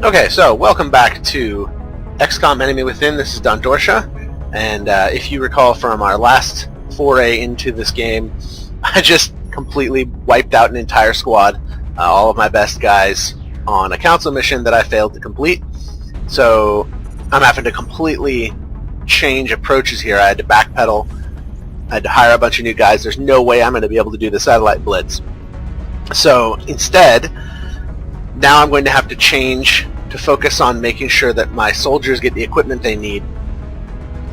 Okay, so welcome back to Xcom Enemy Within. This is Don Dorsha, and if you recall from our last foray into this game, I just completely wiped out an entire squad, all of my best guys, on a council mission that I failed to complete. So I'm having to completely change approaches here. I had to backpedal. I had to hire a bunch of new guys. There's no way I'm going to be able to do the satellite blitz. So instead, now I'm going to have to change to focus on making sure that my soldiers get the equipment they need,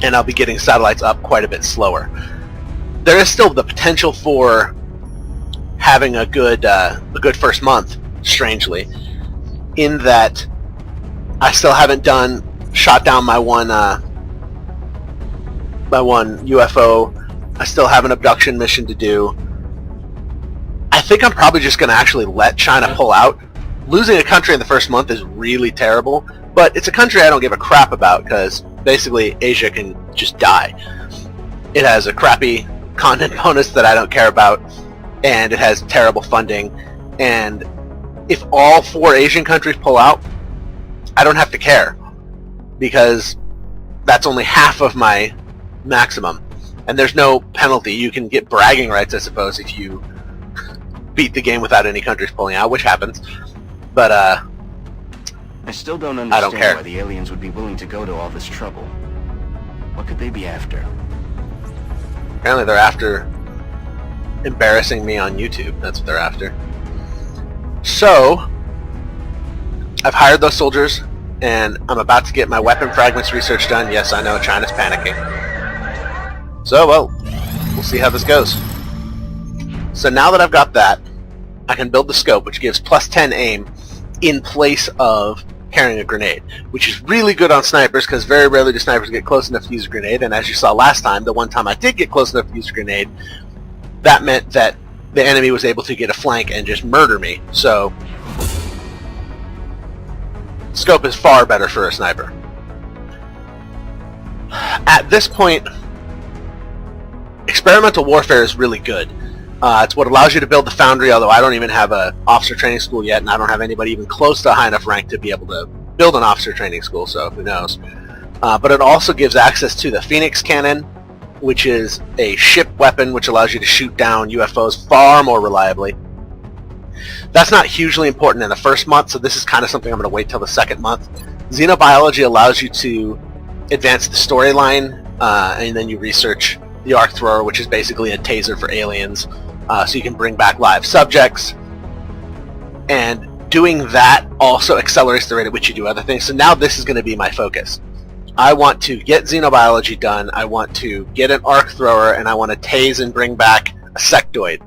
and I'll be getting satellites up quite a bit slower. There is still the potential for having a good first month, strangely, in that I still haven't shot down my one UFO. I still have an abduction mission to do. I think I'm probably just going to actually let China pull out. Losing a country in the first month is really terrible, but it's a country I don't give a crap about because basically Asia can just die. It has a crappy content bonus that I don't care about, and it has terrible funding, and if all 4 Asian countries pull out, I don't have to care because that's only half of my maximum, and there's no penalty. You can get bragging rights, I suppose, if you beat the game without any countries pulling out, which happens. But, I still don't understand I don't care. Why the aliens would be willing to go to all this trouble. What could they be after? Apparently they're after embarrassing me on YouTube. That's what they're after. So, I've hired those soldiers, and I'm about to get my weapon fragments research done. Yes, I know, China's panicking. So, well, we'll see how this goes. So now that I've got that, I can build the scope, which gives plus 10 aim in place of carrying a grenade, which is really good on snipers because very rarely do snipers get close enough to use a grenade, and as you saw last time, the one time I did get close enough to use a grenade, that meant that the enemy was able to get a flank and just murder me. So scope is far better for a sniper. At this point, experimental warfare is really good. It's what allows you to build the foundry, although I don't even have an officer training school yet, and I don't have anybody even close to a high enough rank to be able to build an officer training school, so who knows. But it also gives access to the Phoenix cannon, which is a ship weapon which allows you to shoot down UFOs far more reliably. That's not hugely important in the first month, so this is kind of something I'm going to wait till the second month. Xenobiology allows you to advance the storyline, and then you research the arc thrower, which is basically a taser for aliens, so you can bring back live subjects. And doing that also accelerates the rate at which you do other things. So now this is going to be my focus. I want to get xenobiology done, I want to get an arc thrower, and I want to tase and bring back a sectoid.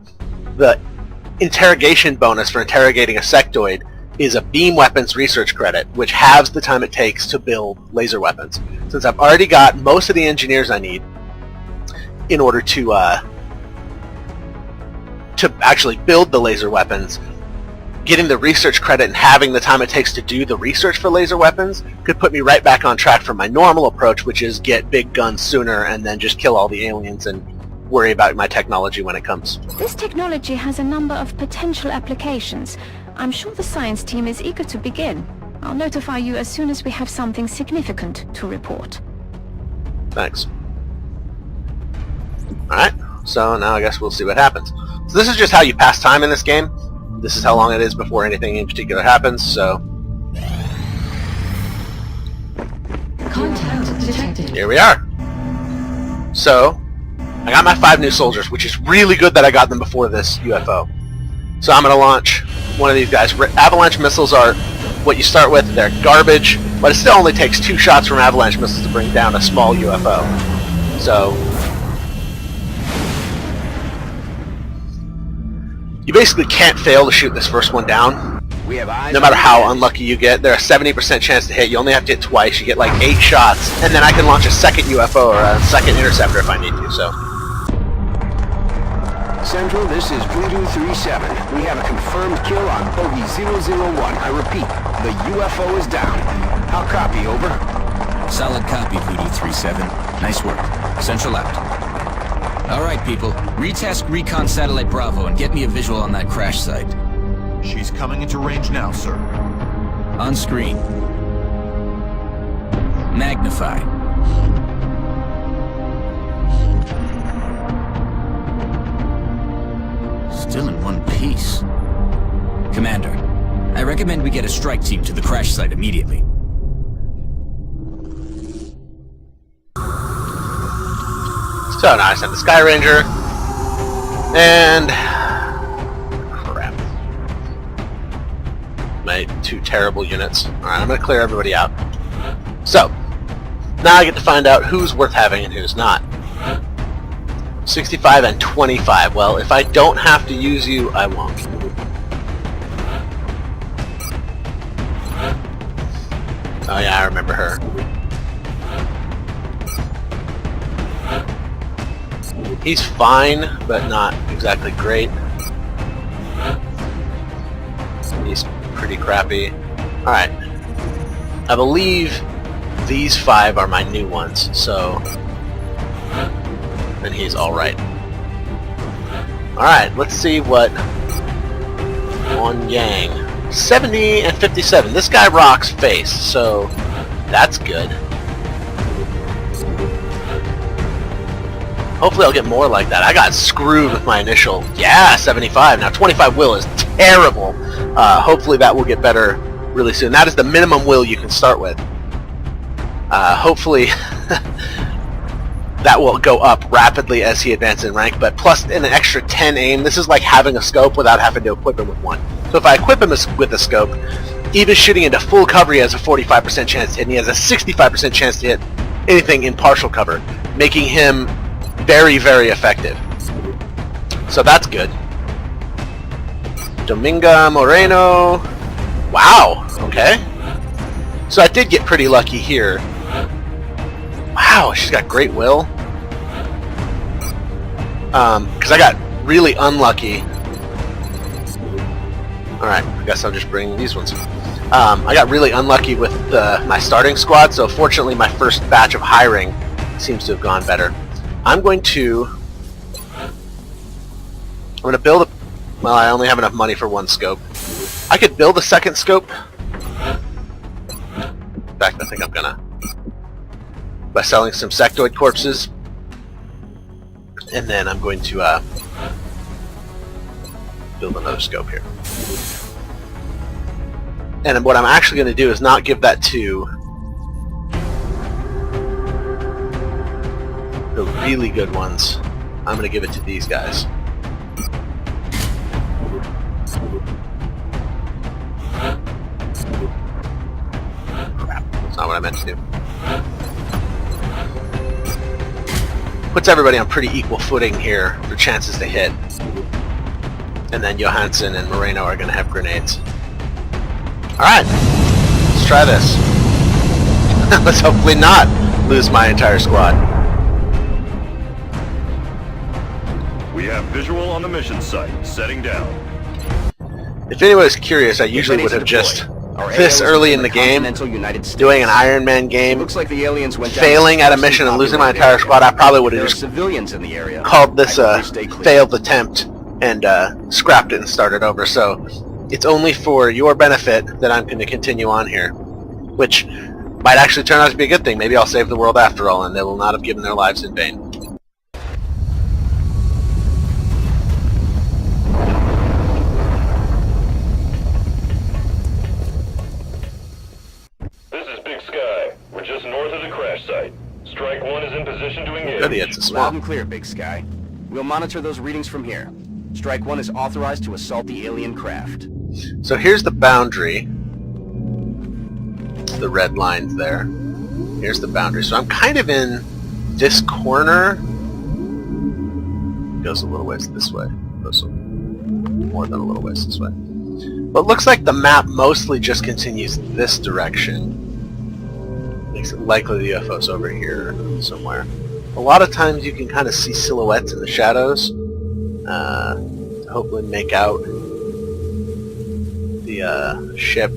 The interrogation bonus for interrogating a sectoid is a beam weapons research credit, which halves the time it takes to build laser weapons. Since I've already got most of the engineers I need in order to actually build the laser weapons, getting the research credit and having the time it takes to do the research for laser weapons could put me right back on track for my normal approach, which is get big guns sooner and then just kill all the aliens and worry about my technology when it comes. This technology has a number of potential applications. I'm sure the science team is eager to begin. I'll notify you as soon as we have something significant to report. Thanks. Alright, so now I guess we'll see what happens. So this is just how you pass time in this game. This is how long it is before anything in particular happens, so... Contact detected. Here we are. So, I got my 5 new soldiers, which is really good that I got them before this UFO. So I'm going to launch one of these guys. Avalanche missiles are what you start with. They're garbage, but it still only takes 2 shots from avalanche missiles to bring down a small UFO. So... you basically can't fail to shoot this first one down. No matter how unlucky you get, there's a 70% chance to hit. You only have to hit twice. You get like 8 shots, and then I can launch a second UFO or a second interceptor if I need to. So, Central, this is Voodoo 37. We have a confirmed kill on Bogey 001. I repeat, the UFO is down. How copy, over? Solid copy, Voodoo 37. Nice work. Central out. Alright, people. Retask Recon Satellite Bravo and get me a visual on that crash site. She's coming into range now, sir. On screen. Magnify. Still in one piece. Commander, I recommend we get a strike team to the crash site immediately. So now I send the Sky Ranger. And... crap. My 2 terrible units. Alright, I'm going to clear everybody out. So, now I get to find out who's worth having and who's not. 65 and 25. Well, if I don't have to use you, I won't. Oh yeah, I remember her. He's fine, but not exactly great. He's pretty crappy. Alright. I believe these 5 are my new ones, so... and he's alright. Alright, let's see what... on Yang. 70 and 57. This guy rocks face, so... that's good. Hopefully I'll get more like that. I got screwed with my initial... yeah, 75. Now 25 will is terrible. Hopefully that will get better really soon. That is the minimum will you can start with. Hopefully that will go up rapidly as he advances in rank, but plus an extra 10 aim. This is like having a scope without having to equip him with one. So if I equip him with a scope, even shooting into full cover he has a 45% chance to hit, and he has a 65% chance to hit anything in partial cover, making him very, very effective. So that's good. Dominga Moreno. Wow, okay. So I did get pretty lucky here. Wow, she's got great will. Because I got really unlucky. Alright, I guess I'll just bring these ones. I got really unlucky with my starting squad, so fortunately my first batch of hiring seems to have gone better. I'm going to build a... well, I only have enough money for one scope. I could build a second scope. In fact, I think I'm gonna... by selling some sectoid corpses. And then I'm going to build another scope here. And what I'm actually going to do is not give that to the really good ones. I'm going to give it to these guys. Crap, that's not what I meant to do. Puts everybody on pretty equal footing here for chances to hit. And then Johansson and Moreno are going to have grenades. Alright, let's try this. Let's hopefully not lose my entire squad. We have visual on the mission site. Setting down. If anyone's curious, I usually would have just, this early in the game, doing an Ironman game, Looks like the aliens went down failing at a mission and losing my entire squad, I probably would have just civilians in the area. called this a failed attempt and scrapped it and started over. So it's only for your benefit that I'm going to continue on here, which might actually turn out to be a good thing. Maybe I'll save the world after all, and they will not have given their lives in vain. This is Big Sky. We're just north of the crash site. Strike 1 is in position to engage. Good, it's a Loud swamp. and clear, Big Sky. We'll monitor those readings from here. Strike 1 is authorized to assault the alien craft. So here's the boundary. The red lines there. Here's the boundary. So I'm kind of in this corner. Goes a little ways this way. Goes more than a little ways this way. But it looks like the map mostly just continues this direction. Makes it likely the UFO's over here somewhere. A lot of times you can kind of see silhouettes in the shadows. To hopefully make out the ship.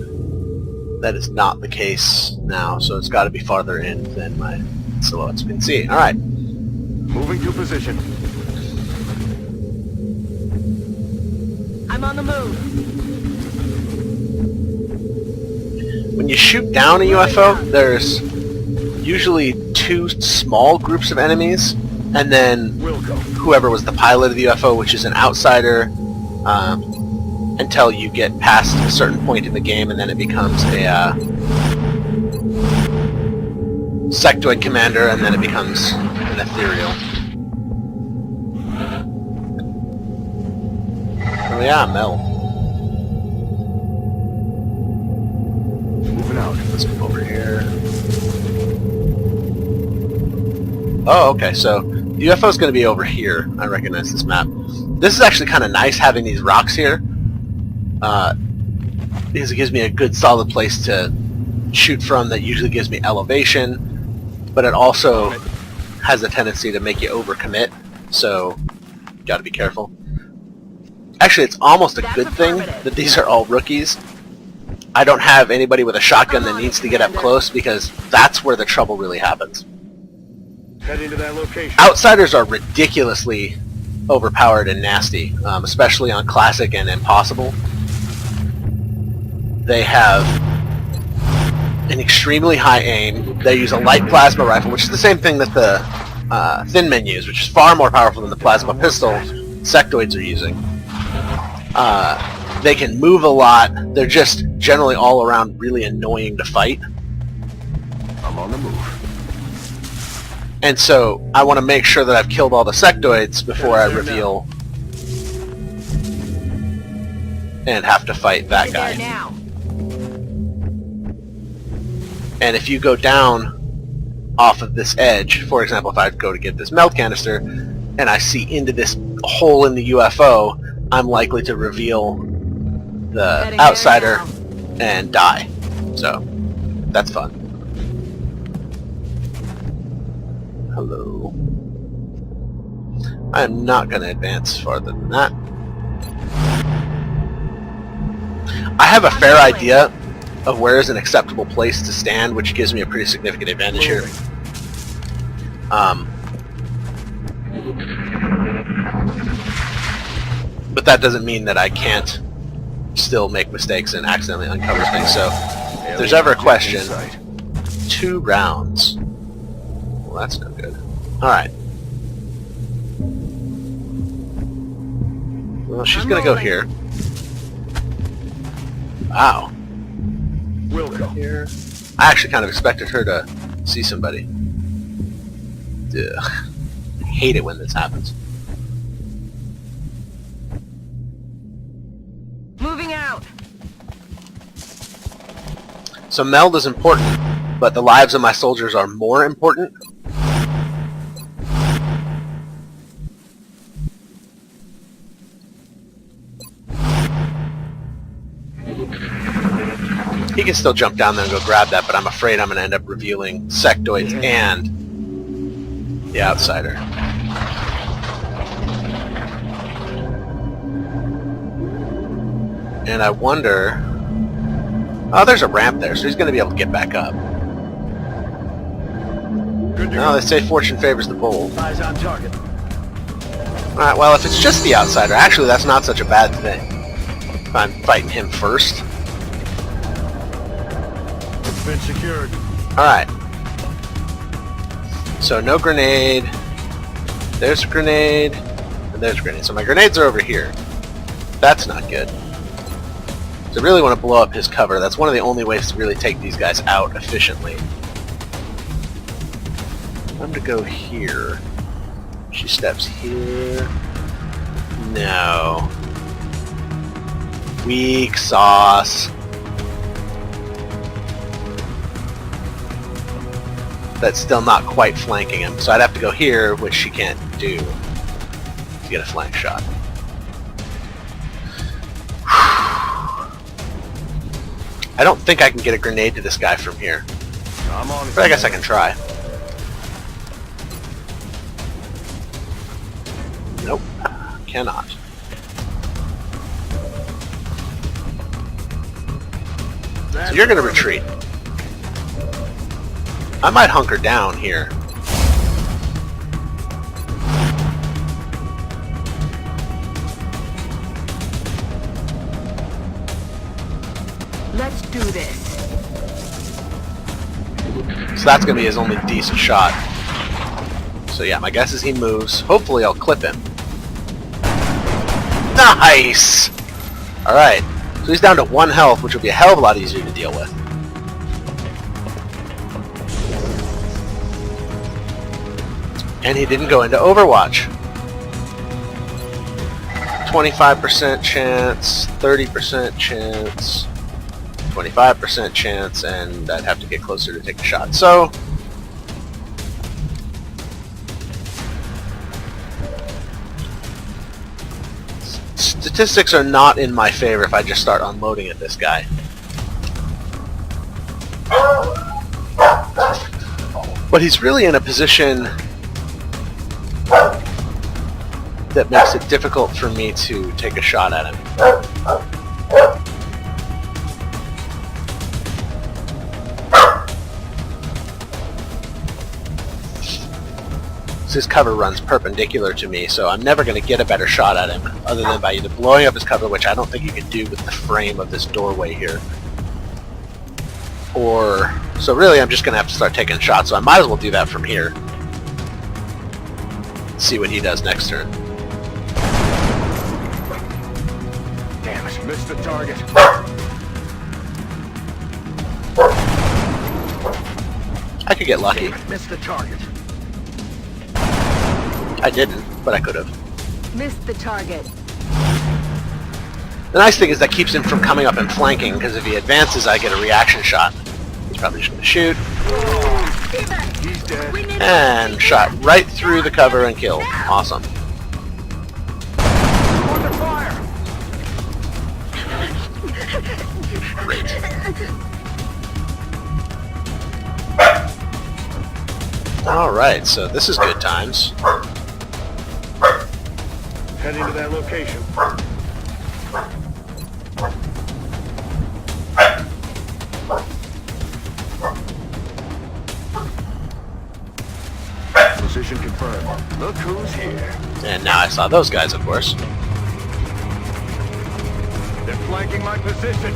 That is not the case now, so it's got to be farther in than my silhouettes can see. Alright. Moving to position. I'm on the move. when you shoot down a UFO, there's usually 2 small groups of enemies, and then whoever was the pilot of the UFO, which is an outsider, until you get past a certain point in the game, and then it becomes a sectoid commander, and then it becomes an ethereal. Oh yeah, Mel. Moving out. Let's come over here. Oh, okay, so the UFO is going to be over here. I recognize this map. This is actually kind of nice having these rocks here, because it gives me a good solid place to shoot from that usually gives me elevation, but it also has a tendency to make you overcommit, so you got to be careful. Actually, it's almost a good thing that these are all rookies. I don't have anybody with a shotgun that needs to get up close, because that's where the trouble really happens. Heading to that location. Outsiders are ridiculously overpowered and nasty, especially on Classic and Impossible. They have an extremely high aim. They use a light plasma rifle, which is the same thing that the Thin Men use, which is far more powerful than the plasma pistol sectoids are using. They can move a lot. They're just generally all around really annoying to fight. I'm on the move. And so I want to make sure that I've killed all the sectoids before I reveal and have to fight that guy. And if you go down off of this edge, for example, if I go to get this melt canister and I see into this hole in the UFO, I'm likely to reveal the outsider and die. So that's fun. Hello. I am not going to advance farther than that. I have a fair idea of where is an acceptable place to stand, which gives me a pretty significant advantage here. But that doesn't mean that I can't still make mistakes and accidentally uncover things. So, if there's ever a question, 2 rounds. Well, that's no good. Alright. Well, she's gonna go here. Wow. Will go Here. I actually kind of expected her to see somebody. Ugh. I hate it when this happens. Moving out. So meld is important, but the lives of my soldiers are more important. He can still jump down there and go grab that, but I'm afraid I'm going to end up revealing sectoids and the outsider. And I wonder... Oh, there's a ramp there, so he's going to be able to get back up. No, they say fortune favors the bold. Eyes on target. Alright, well, if it's just the outsider, actually that's not such a bad thing. If I'm fighting him first. It's been secured. Alright. So no grenade. There's a grenade. And there's a grenade. So my grenades are over here. That's not good. So I really want to blow up his cover. That's one of the only ways to really take these guys out efficiently. I'm going to go here. She steps here. No. Weak sauce. That's still not quite flanking him. So I'd have to go here, which she can't do, to get a flank shot. I don't think I can get a grenade to this guy from here. I'm on it. But I guess I can try. Nope. Cannot. So you're going to retreat. I might hunker down here. Let's do this. So that's going to be his only decent shot. So yeah, my guess is he moves. Hopefully I'll clip him. Nice! Alright, so he's down to 1 health, which will be a hell of a lot easier to deal with. And he didn't go into Overwatch. 25% chance, 30% chance, 25% chance, and I'd have to get closer to take a shot. So, statistics are not in my favor if I just start unloading at this guy. But he's really in a position that makes it difficult for me to take a shot at him. So his cover runs perpendicular to me, so I'm never going to get a better shot at him other than by either blowing up his cover, which I don't think you can do with the frame of this doorway here, or... So really I'm just going to have to start taking shots, so I might as well do that from here. See what he does next turn. Damn it, missed the target. I could get lucky. Missed the target. I didn't, but I could have. Missed the target. The nice thing is that keeps him from coming up and flanking, because if he advances I get a reaction shot. He's probably just going to shoot. He's dead. And shot right through the cover and killed. Awesome. Under fire. Great. Alright, so this is good times. Heading to that location. Position confirmed. Look who's here. And now I saw those guys, of course. They're flanking my position.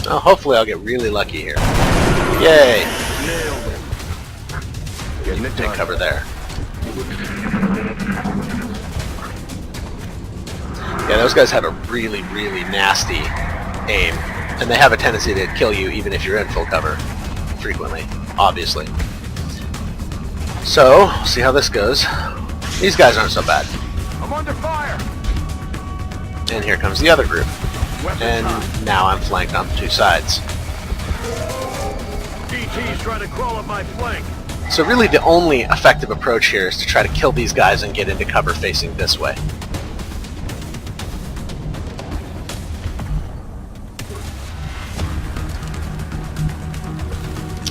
Oh, hopefully I'll get really lucky here. Yay! Nailed him. Getting it Take done. cover there. Yeah, those guys have a really, really nasty aim. And they have a tendency to kill you even if you're in full cover. Frequently. Obviously. So, see how this goes. These guys aren't so bad. I'm under fire. And here comes the other group. Weapons And hot. now I'm flanked on 2 sides. DT's trying to crawl up my flank. So really the only effective approach here is to try to kill these guys and get into cover facing this way.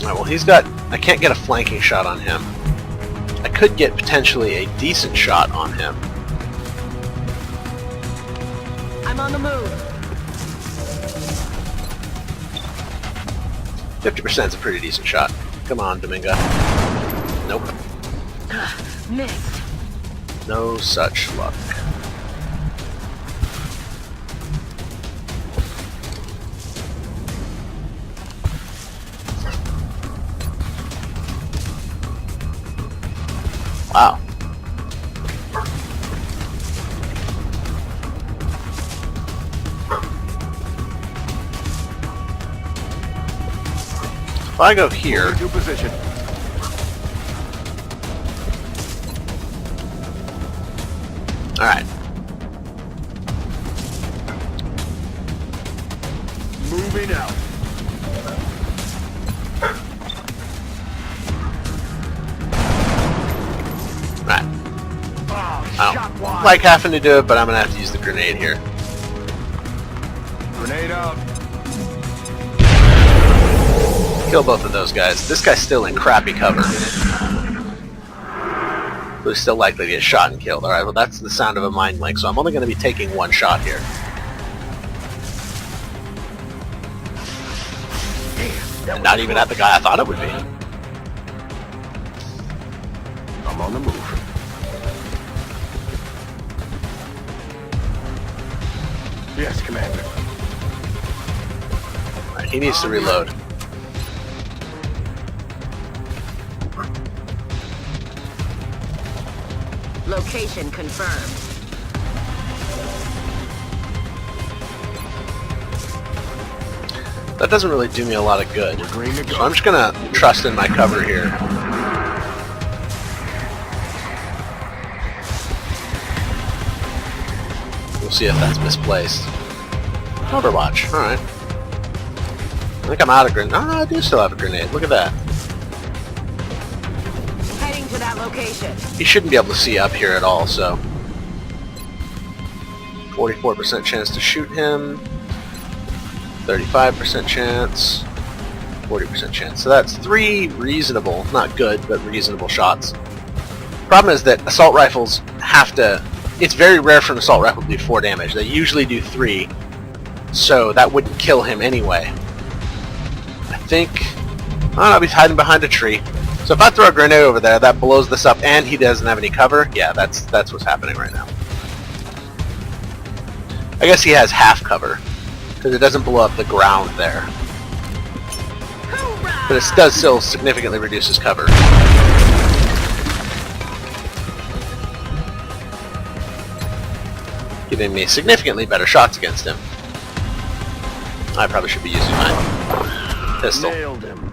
Alright, well he's got... I can't get a flanking shot on him. I could get potentially a decent shot on him. I'm on the move. 50% is a pretty decent shot. Come on, Dominga. Nope. Missed. No such luck. Wow. If I go here, New position. alright. Moving out. Right. Oh, I shot don't wide. like having to do it, but I'm gonna have to use the grenade here. Grenade out. Kill both of those guys. This guy's still in crappy cover. Who's still likely to get shot and killed. Alright, well that's the sound of a mind link, so I'm only going to be taking 1 shot here. And not even at the guy I thought it would be. I'm on the move. Yes, Commander. Alright, he needs to reload. Location confirmed. That doesn't really do me a lot of good. Green to go. So I'm just gonna trust in my cover here. We'll see if that's misplaced. Overwatch, alright. I think I'm out of grenade. Oh, I do still have a grenade. Look at that. Heading to that location. He shouldn't be able to see up here at all, so 44% chance to shoot him, 35% chance, 40% chance. So that's 3 reasonable, not good, but reasonable shots. Problem is that assault rifles have to... It's very rare for an assault rifle to do 4 damage. They usually do 3, so that wouldn't kill him anyway. I think... I don't know, he's hiding behind a tree. So if I throw a grenade over there, that blows this up, and he doesn't have any cover. Yeah, that's what's happening right now. I guess he has half cover, because it doesn't blow up the ground there. But it does still significantly reduce his cover. Giving me significantly better shots against him. I probably should be using my pistol. Nailed him.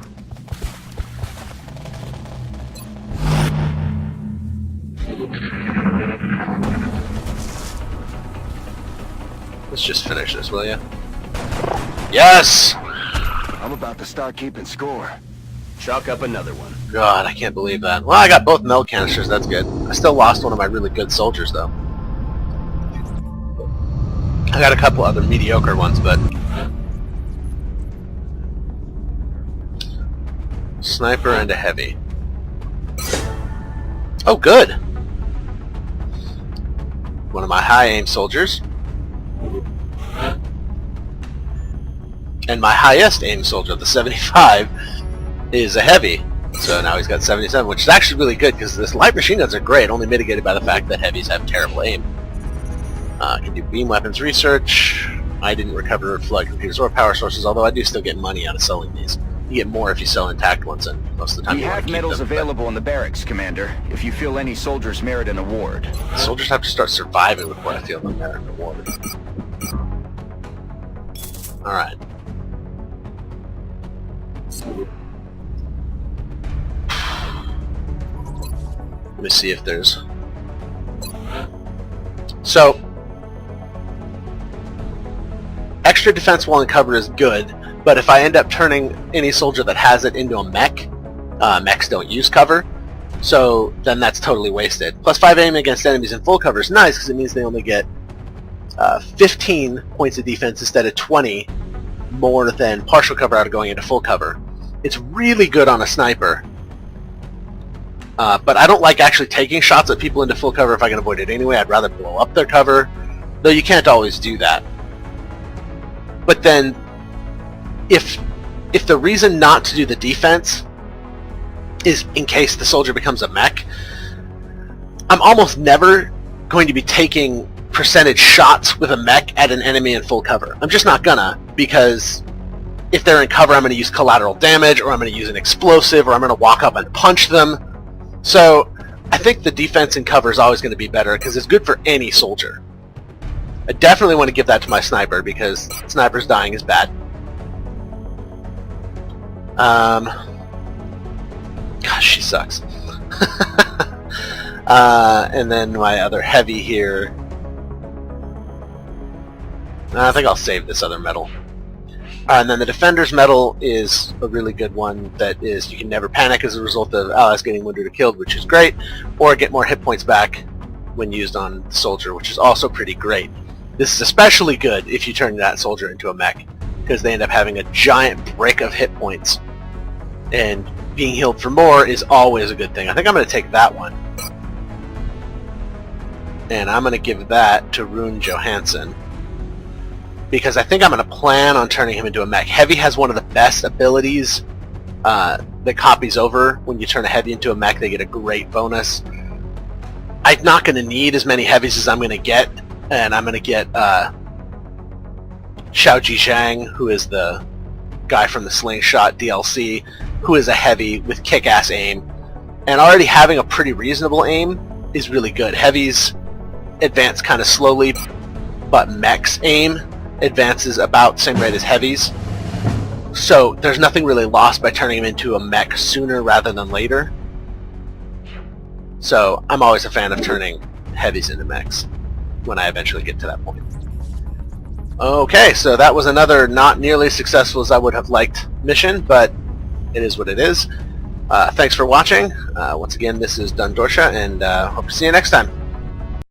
Let's just finish this, will ya? Yes! I'm about to start keeping score. Chalk up another one. God, I can't believe that. Well, I got both meld canisters, that's good. I still lost one of my really good soldiers, though. I got a couple other mediocre ones, but... Sniper and a heavy. Oh, good! One of my high-aim soldiers. And my highest aim soldier, the 75, is a heavy. So now he's got 77, which is actually really good, because this light machine guns are great, only mitigated by the fact that heavies have terrible aim. Can do beam weapons research. I didn't recover flood computers or power sources, although I do still get money out of selling these. You get more if you sell intact ones, and most of the time We you want have to keep medals them, available in the barracks, Commander, if you feel any soldiers merit an award. but soldiers have to start surviving before I feel them merit an award. Alright. Let me see if there's... So, extra defense while in cover is good, but if I end up turning any soldier that has it into a mech, mechs don't use cover, so then that's totally wasted. Plus 5 aim against enemies in full cover is nice, because it means they only get 15 points of defense instead of 20 more than partial cover out of going into full cover. It's really good on a sniper, but I don't like actually taking shots at people into full cover if I can avoid it anyway. I'd rather blow up their cover, though you can't always do that. But then, if the reason not to do the defense is in case the soldier becomes a mech, I'm almost never going to be taking percentage shots with a mech at an enemy in full cover. I'm just not gonna, because if they're in cover I'm going to use collateral damage, or I'm going to use an explosive, or I'm going to walk up and punch them. So I think the defense in cover is always going to be better, because it's good for any soldier. I definitely want to give that to my sniper, because snipers dying is bad. Gosh, she sucks. And then my other heavy here. I think I'll save this other medal. And then the Defender's Medal is a really good one that is, you can never panic as a result of allies getting wounded or killed, which is great, or get more hit points back when used on the soldier, which is also pretty great. This is especially good if you turn that soldier into a mech, because they end up having a giant brick of hit points, and being healed for more is always a good thing. I think I'm going to take that one, and I'm going to give that to Rune Johansson, because I think I'm going to plan on turning him into a mech. Heavy has one of the best abilities that copies over. When you turn a heavy into a mech, they get a great bonus. I'm not going to need as many heavies as I'm going to get, and I'm going to get Xiao Zhang, who is the guy from the Slingshot DLC, who is a heavy with kick-ass aim. And already having a pretty reasonable aim is really good. Heavies advance kind of slowly, but mechs aim advances about the same rate as heavies. So there's nothing really lost by turning him into a mech sooner rather than later. So I'm always a fan of turning heavies into mechs when I eventually get to that point. Okay, so that was another not nearly as successful as I would have liked mission, but it is what it is. Thanks for watching. Once again, this is Dundorsha, and hope to see you next time.